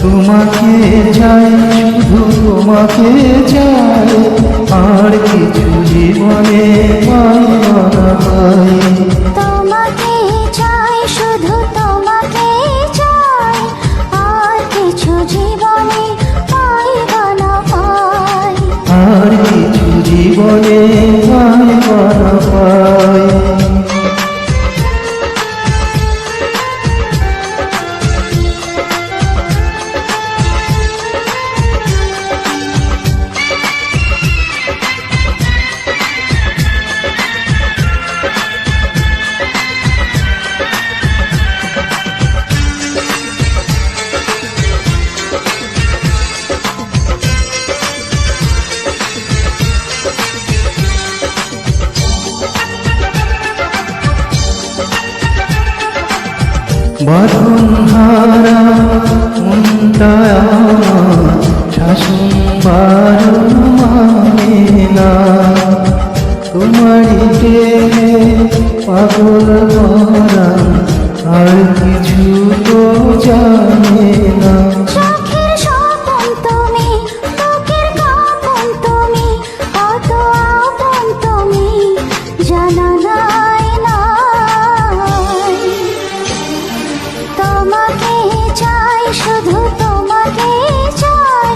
তোমাকে চাই, শুধু তোমাকে চাই, আর কিছু জীবনে পাই না পাই। তোমাকে চাই, শুধু তোমাকে চাই, আর কিছু জীবনে পাইব না পাই। আর কিছু জীবনে পাই না পাই। বাঁধনহারা মনটা আমার শাসন বারো মানে না। তোমারই প্রেমে পাগল করা, আর কিছু তো জানে না। চোখের স্বপন তুমি, বুকের কাঁপন তুমি, কত আপন তুমি, জানা নাই নাই। তোমাকে চাই, শুধু তোমাকে চাই,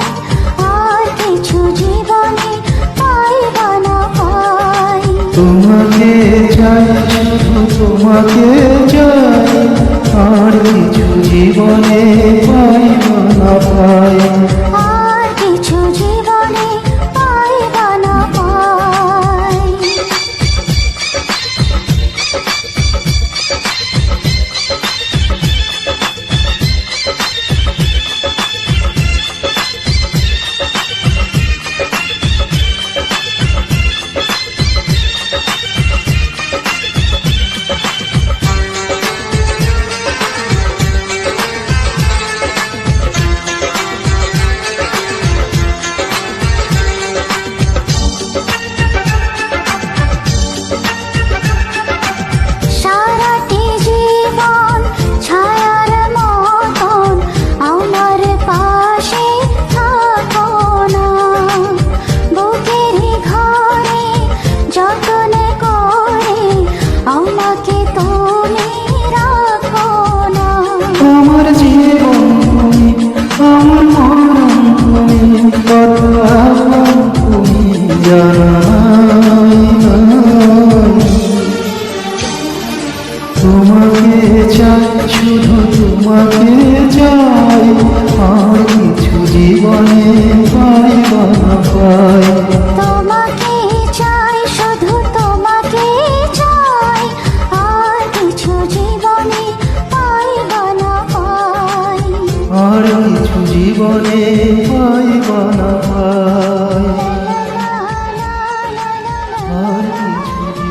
আর কিছু জীবনে পাইব না পাই। তোমাকে চাই, শুধু তোমাকে চাই, আর কিছু জীবনে পাই না পাই। আর কিছু জীবনে পাইব না পাই। সারাটি জীবন ছায়ার মতন আমার পাশে থাকো না। বুকের ঘরে যতন করে আমাকে তুমি রাখো না। আমার জীবন তুমি, আমার মরণ তুমি, কত আপন তুমি জানাই নাই। তোমাকে চাই, শুধু তোমাকে চাই, আর কিছু জীবনে পাই না পাই। তোমাকে চাই, শুধু তোমাকে চাই, আর কিছু জীবনে পাইব না পাই। আর কিছু জীবনে পাই না পাই। আর কিছু